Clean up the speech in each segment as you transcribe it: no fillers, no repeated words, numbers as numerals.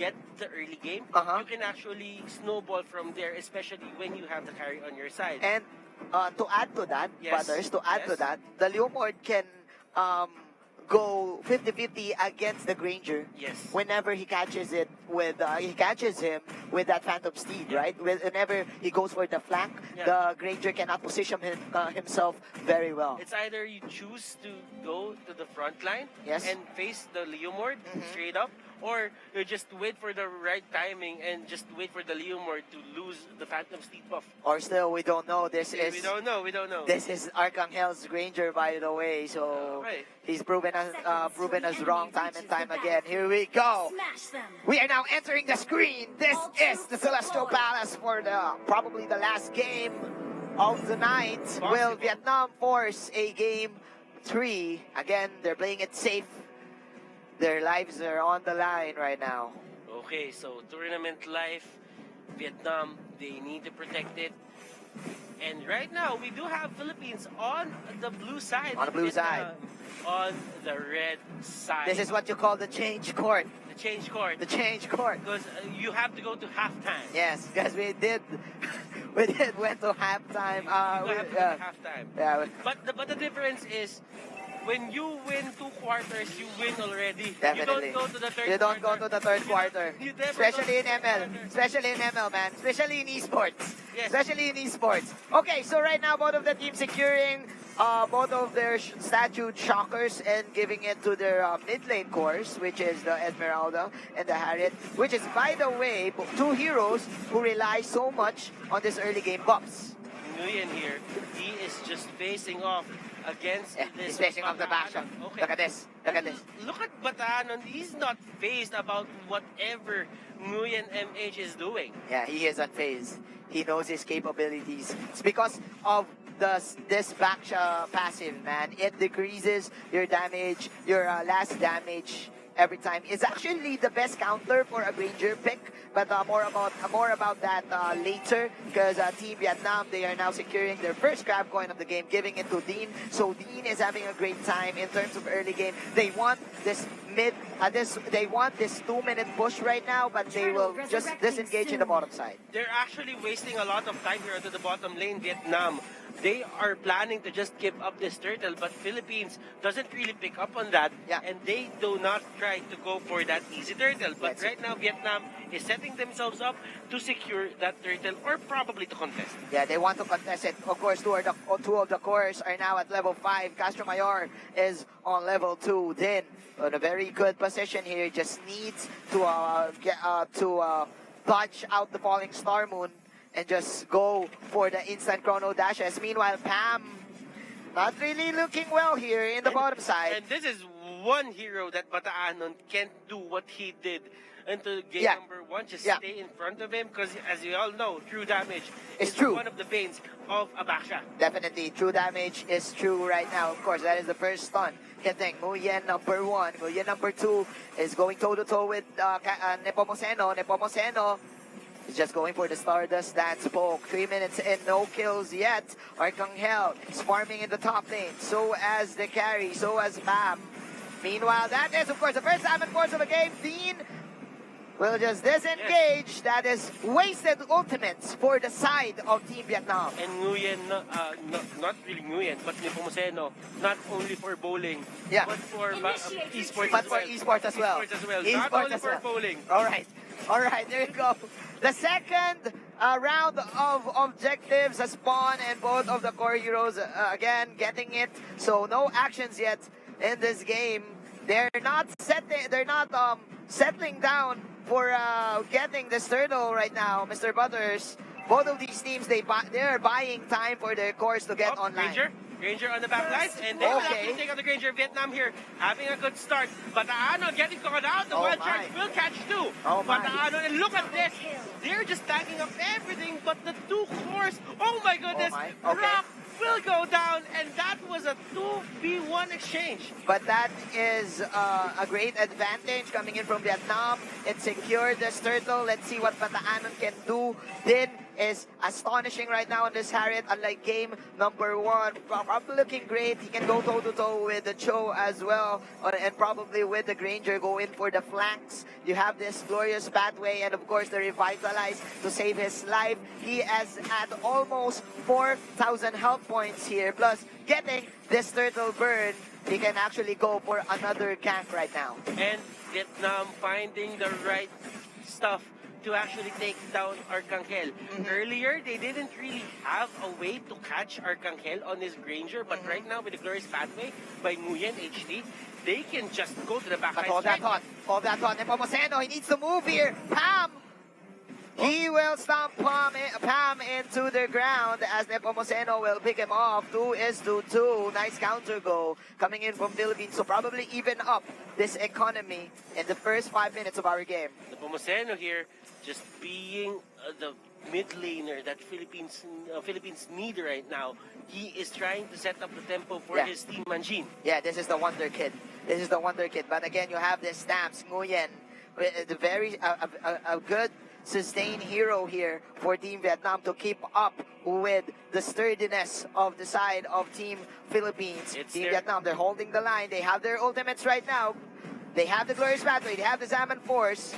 get the early game, you can actually snowball from there, especially when you have the carry on your side. And to add to that, Yes. brothers, to add to Yes. that, the Leomord can go 50-50 against the Granger. Yes. Whenever he catches it with, he catches him with that Phantom Steed, right? Whenever he goes for the flank, the Granger cannot position himself very well. It's either you choose to go to the front line and face the Leomord straight up, or you just wait for the right timing and just wait for the Leomord to lose the Phantom Steed buff. Or still, we don't know. We don't know. This is Archangel's Granger, by the way. So he's proven us wrong time and time again. Here we go. We are now entering the screen. This is the Celestial Palace for probably the last game of the night. Will Vietnam force a game 3? Again, they're playing it safe. Their lives are on the line right now. Okay, so tournament life, Vietnam, they need to protect it. And right now, we do have Philippines on the blue side. On the blue side. On the red side. This is what you call the change court. The change court. The change court. Because you have to go to halftime. Yes, because we did went to halftime. Halftime. Yeah. But the difference is, when you win 2 quarters, you win already. Definitely. You don't go to the third You don't go to the third quarter. Especially in ML. Especially in ML, man. Especially in esports. Yes. Especially in esports. Okay, so right now, both of the teams securing both of their statue shockers and giving it to their mid lane cores, which is the Esmeralda and the Harriet, which is, by the way, 2 heroes who rely so much on this early game buffs. Nguyen here, he is just facing off against this. He's facing off the backshot. Okay. Look at this. Look at this. Look at Paano. He's not phased about whatever Nguyen MH is doing. Yeah, he is unfazed. He knows his capabilities. It's because of this backshot passive, man. It decreases your damage, your last damage every time. It's actually the best counter for a Granger pick, but more about that later, because Team Vietnam, they are now securing their first grab coin of the game, giving it to Dean. So Dean is having a great time in terms of early game. They want this they want this 2-minute push right now, but they will just disengage in the bottom side. They're actually wasting a lot of time here to the bottom lane, Vietnam. They are planning to just give up this turtle, but Philippines doesn't really pick up on that, and they do not try to go for that easy turtle. But right now, Vietnam is setting themselves up to secure that turtle, or probably to contest. Yeah, they want to contest it. Of course, two of the cores are now at level 5. Castro Mayor is on level 2. Din in a very good position here. Just needs to dodge out the falling Star Moon and just go for the instant chrono dashes. Meanwhile, Pam not really looking well here in the bottom side. And this is one hero that Paano can't do what he did into game number 1. Just stay in front of him, because as you all know, true damage is one of the banes of a backshot. Definitely, true damage is true right now. Of course, that is the first stun hitting Nguyen number 1. Nguyen number 2 is going toe-to-toe with Nepomuceno. Nepomuceno is just going for the Stardust Dance poke. 3 minutes in, no kills yet. Arcangel is farming in the top lane. So as the carry, so as Pam. Meanwhile, that is, of course, the first time in course of the game. Dean will just disengage. Yes. That is wasted ultimates for the side of Team Vietnam. And Nguyen, not really Nguyen, but Nepomuceno, not only for bowling, but for esports as well. Esports as well. Not only for bowling. All right, there you go. The second round of objectives has spawned, and both of the core heroes again getting it. So no actions yet in this game. They're not settling down for getting this turtle right now, Mr. Butters. Both of these teams, they're buying time for their cores to get online. Granger on the back lines, and they will actually take out the Granger. Vietnam here having a good start. But Paano getting caught out. The wild charge will catch too. But Paano, and look at this. They're just stacking up everything, but the 2 cores. Oh my goodness. Rock will go down, and that was a 2v1 exchange. But that is a great advantage coming in from Vietnam. It secured this turtle. Let's see what Paano can do. Then is astonishing right now on this Harriet. Unlike game number 1, probably looking great. He can go toe-to-toe with the Cho as well, and probably with the Granger go in for the flanks. You have this glorious pathway, and of course the Revitalize to save his life. He has at almost 4,000 health points here, plus getting this turtle burn. He can actually go for another gank right now. And Vietnam finding the right stuff to actually take down Arcangel. Earlier, they didn't really have a way to catch Arcangel on his Granger, but right now with the glorious pathway by Nguyen HD, they can just go to the back. But hold that thought. Nepomuceno, he needs to move here. Pam! He will stomp Pam into the ground as Nepomuceno will pick him off. 2-2. Nice counter goal coming in from Philippines. So probably even up this economy in the first 5 minutes of our game. Nepomuceno here just being the mid laner that Philippines need right now. He is trying to set up the tempo for his team Manjin. Yeah, this is the wonder kid. But again, you have this stamps. Nguyen, the very a good sustained hero here for Team Vietnam to keep up with the sturdiness of the side of Team Philippines. Team Vietnam, they're holding the line. They have their ultimates right now. They have the glorious pathway. They have the Zaman Force.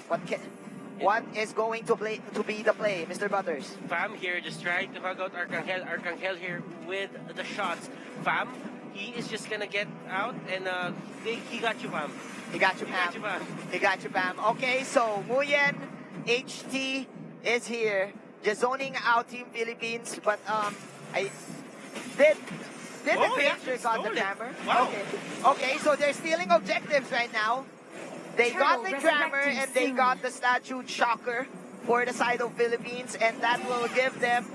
What is going to be the play, Mr. Butters? Fam here just trying to hug out Arcangel. Arcangel here with the shots. Fam, he is just gonna get out and he got you, Fam. He got you, Pam. Okay, so Nguyen HT is here, just zoning out Team Philippines, but did the picture got the jammer? Wow. Okay, so they're stealing objectives right now. They got the jammer and they got the statue shocker for the side of Philippines, and that will give them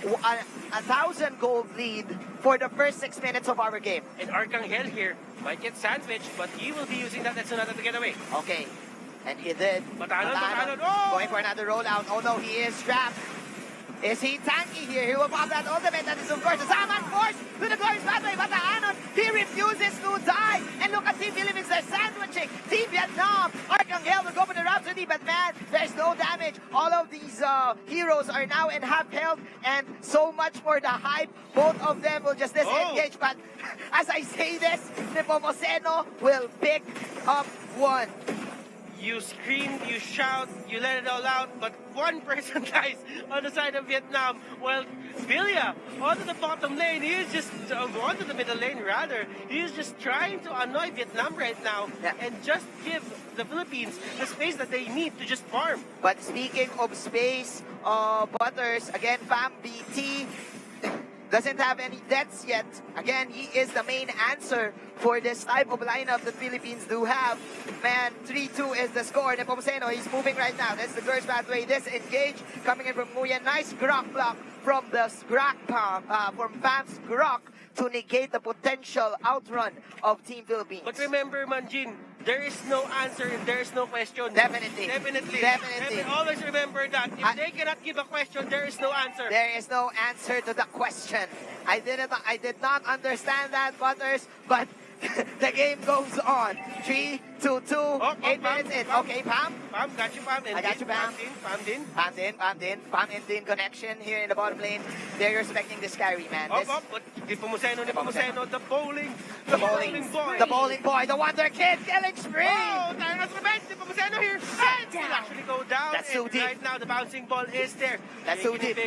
a 1,000 gold lead for the first 6 minutes of our game. And Arcangel here might get sandwiched, but he will be using that Etsunata to get away. Okay. And he did. Paano, oh! Going for another rollout. Oh no, he is trapped. Is he tanky here? He will pop that ultimate. That is of course the Zaman Force to the glorious pathway. But Paano, he refuses to die. And look at Team Philippines, they're sandwiching. Team Vietnam, Arcangel will go for the Rhapsody, but man, there's no damage. All of these heroes are now in half health, and so much for the hype. Both of them will just disengage. But as I say this, Nepomuceno will pick up one. You scream, you shout, you let it all out, but one person dies on the side of Vietnam. Well, Vilya, onto the bottom lane, he is just, onto the middle lane rather, he is just trying to annoy Vietnam right now and just give the Philippines the space that they need to just farm. But speaking of space, Butters, again, Fam BT doesn't have any deaths yet. Again, he is the main answer for this type of lineup that Philippines do have. Man, 3-2 is the score. Nepomuceno, he's moving right now. That's the first pathway. Disengage coming in from Nguyen. Nice Grok block from the from Fam's Grok to negate the potential outrun of Team Philippines. But remember, Manjin, there is no answer if there is no question. Definitely. Always remember that. If they cannot give a question, there is no answer. There is no answer to the question. I did not understand that, Butters, but the game goes on. 3-2, 8 minutes in. Okay, Pam? Pam, got you, Pam. I got you, Pam. Pam and Din connection here in the bottom lane. They're respecting this carry, man. But Nepomuceno, the bowling boy. The bowling boy, the wonder kid, killing spree. Oh, Tyrant's revenge. Nepomuceno here. And he'll actually go down. That's too deep. Right now, the bouncing ball is there. That's too deep.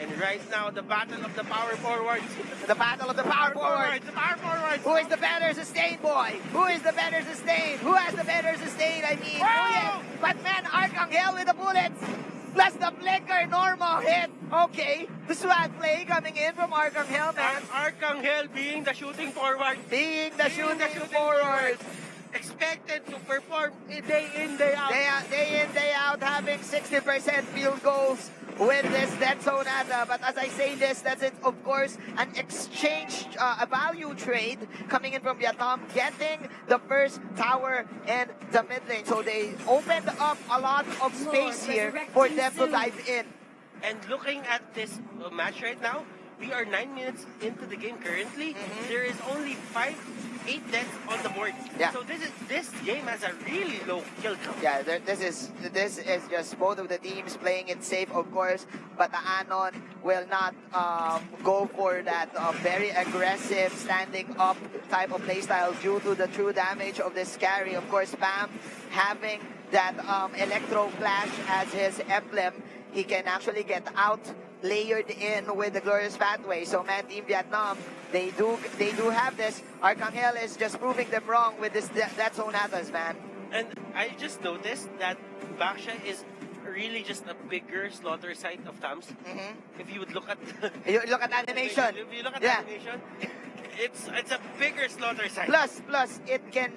And right now, the battle of the power forwards. The battle of the power forwards. The power forwards. Who is the better sustained boy? Who is the better sustained? Who has the better sustained? I mean, but man, Arcangel with the bullets. Plus the flicker, normal hit. Okay, the swag play coming in from Arcangel, man. Arcangel being the shooting forward. Being the shooting forward. Expected to perform day in, day out. Day in, day out, having 60% field goals with this Dead Sonata. But as I say this, that's it, of course, an exchange, a value trade coming in from Vietnam, getting the first tower in the mid lane. So they opened up a lot of space here for them to dive in. And looking at this match right now, we are 9 minutes into the game currently. There is only 5 8 deaths on the board. Yeah. So this game has a really low kill count. Yeah, this is just both of the teams playing it safe, of course, but the Anon will not go for that very aggressive standing up type of playstyle due to the true damage of this carry. Of course, Pam having that Electro Flash as his emblem, he can actually get out layered in with the Glorious Pathway. So man, Team Vietnam, they do have this. Arcangel is just proving them wrong with this that Sonatas, man. And I just noticed that Baksha is really just a bigger slaughter site of Tams. If you would look at You look at animation. if you look at Yeah. animation, it's a bigger slaughter site. Plus it can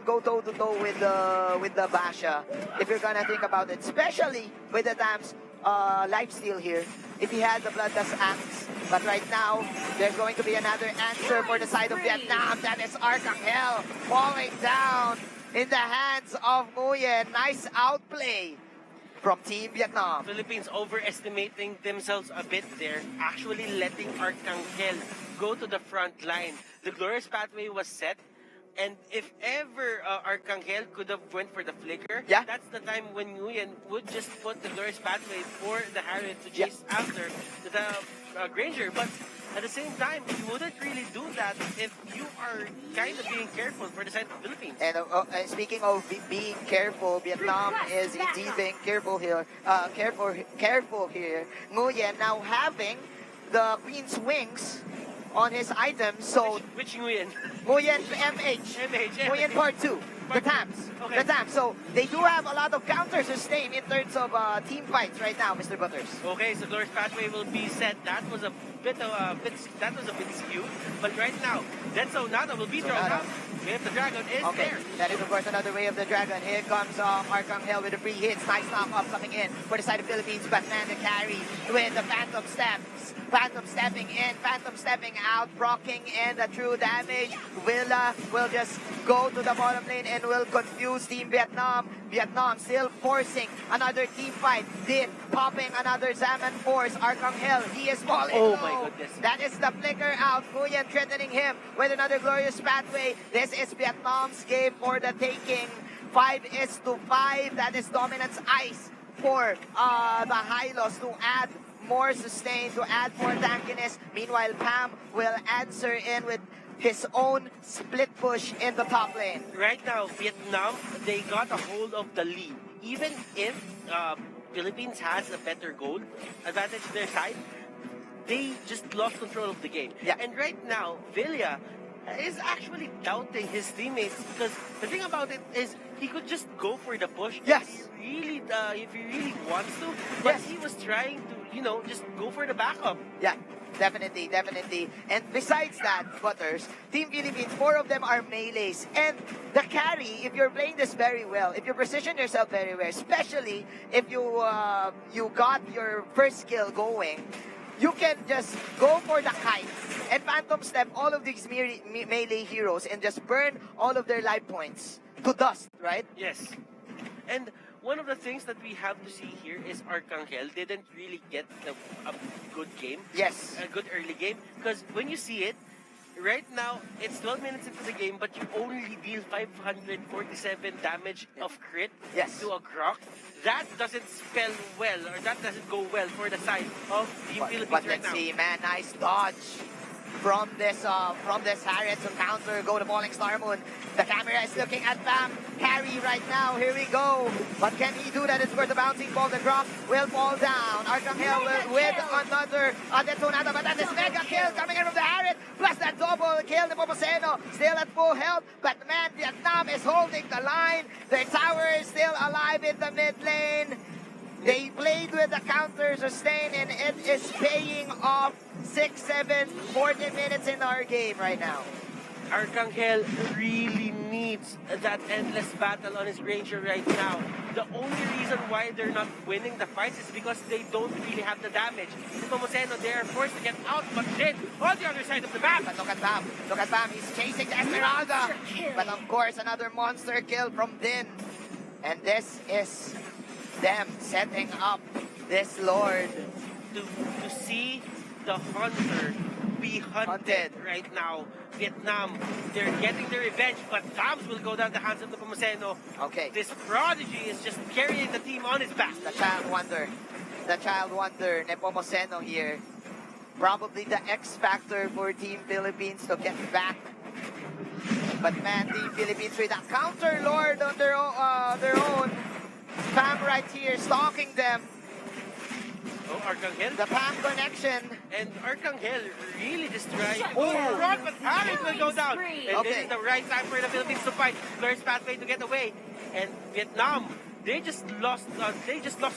go toe to toe with the Basha if you're gonna think about it, especially with the Tams lifesteal here. If he had the Bloodlust Axe, but right now there's going to be another answer for the side of Vietnam. That is Arcangel falling down in the hands of Nguyen. Nice outplay from Team Vietnam. Philippines overestimating themselves a bit there, actually letting Arcangel go to the front line. The Glorious Pathway was set, and if ever Arcangel could have went for the flicker, Yeah. that's the time when Nguyen would just put the Glorious Pathway for the Harriet to chase after the Granger. But at the same time, you wouldn't really do that if you are kind of being careful for the side of the Philippines. And speaking of being careful, Vietnam is indeed being careful here. Careful here. Nguyen now having the Queen's Wings on his items, so Which Nguyen? Nguyen MH. Nguyen Part 2. The Tams. Okay. The Tams. So they do have a lot of counter sustain in terms of team fights right now, Mr. Butters. Okay, so Glorious Pathway will be set. That was a bit skewed, but right now, that Sonata will be thrown out. If the dragon is Okay, there. that is of course another way of the dragon. Here comes Arcangel with the free hits. Nice knock-up coming in for the side of Philippines. Batman the carry with the Phantom Steps. Phantom stepping in, Phantom stepping out, proccing in the true damage. Villa will just go to the bottom lane and will confuse Team Vietnam. Vietnam still forcing another team fight. Din popping another Zaman Force. Arcangel, he is falling Oh low. my goodness. That is the flicker out. Nguyen threatening him with another Glorious Pathway. This is Vietnam's game for the taking. 5-5. That is Dominance Ice for the Hylos to add more sustain, to add more tankiness. Meanwhile, Pam will answer in with his own split push in the top lane. Right now, Vietnam, they got a hold of the lead. Even if Philippines has a better goal advantage to their side, they just lost control of the game. Yeah. And right now, Villa is actually doubting his teammates because the thing about it is he could just go for the push Yes. if he really wants to. But Yes. he was trying to, just go for the backup. Yeah, definitely. And besides that, Butters, Team Philippines, 4 of them are melees. And the carry, if you're playing this very well, if you position yourself very well, especially if you got your first skill going, you can just go for the kite and Phantom Step all of these melee heroes and just burn all of their life points to dust, right? Yes. And one of the things that we have to see here is Arcangel didn't really get a good game. Yes. A good early game. Because when you see it, right now, it's 12 minutes into the game, but you only deal 547 damage of crit Yes. to a Grok. That doesn't spell well, or that doesn't go well for the side of the Philippines But right let's now. see, man, nice dodge from this Harriet to counter, go to Falling Star Moon. The camera is looking at Pam. Carry right now, here we go. But can he do that? It's where the bouncing ball, the drop will fall down. Arcangel with another detonata, but that is mega kill coming in from the Harriet. Plus that double kill, the Popoceno still at full health. But man, Vietnam is holding the line. Their tower is still alive in the mid lane. They played with the counter sustain and it is paying off. 6, 7, 40 minutes in our game right now. Arcangel really needs that endless battle on his Ranger right now. The only reason why they're not winning the fights is because they don't really have the damage. The Pomoceno, they are forced to get out, but then on the other side of the map. But look at Bam. Look at Bam. He's chasing the Esmeralda. But of course, another monster kill from Din. And this is them setting up this Lord. To see the Hunter be hunted right now. Vietnam, they're getting their revenge, but bombs will go down the hands of the Nepomuceno. Okay. This prodigy is just carrying the team on his back. The child wonder. The child wonder, Nepomuceno here. Probably the X factor for Team Philippines to get back. But man, Team Philippines with a counter lord on their own. Pam right here stalking them. Oh, Arcangel. The Pam connection. And Arcangel really just trying to Oh. go front, but Harry will go down. And Okay. this is the right time for the Philippines to fight. Blur's pathway to get away. And Vietnam, they just lost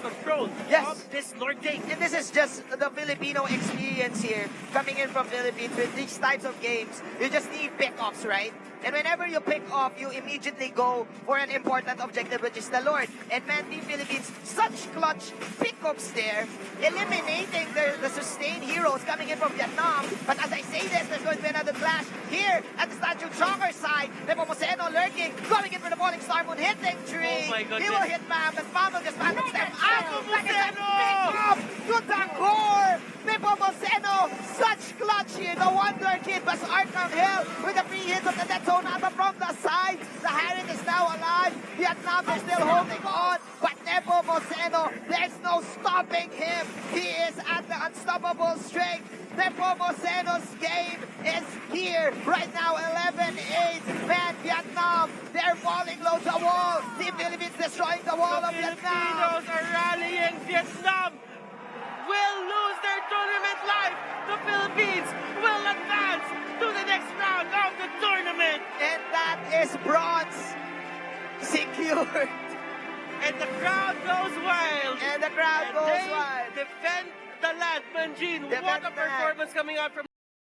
control Yes. of this Norte. And this is just the Filipino experience here. Coming in from Philippines with these types of games, you just need pick-offs, right? And whenever you pick off, you immediately go for an important objective, which is the Lord. And man, Team Philippines, such clutch pickups there, eliminating the sustained heroes coming in from Vietnam. But as I say this, there's going to be another clash here at the Statue Chalker side. Nepomuceno lurking, going in for the Falling Star Moon, hitting tree. Oh my goodness. He will hit Pam, but Pam will just manage them out. Nepomuceno! Pick-up to the core. Nepomuceno, such clutch here. No wonder Kid was Arcangel with the free hits of the dead zone out from the side. The Harriet is now alive. Vietnam is still holding on. But Nepomuceno, there's no stopping him. He is at the unstoppable strength. Nepomuceno's game is here right now, 11-8. Man, Vietnam, they're falling low the wall. Team Philippines destroying the wall The of Vietnam. Filipinos are rallying. Vietnam will lose their tournament life. The Philippines will advance to the next round of the tournament. And that is bronze secured. And the crowd goes wild. And the crowd And goes they wild. defend the land, Manjin. Defend What a the land. performance coming out from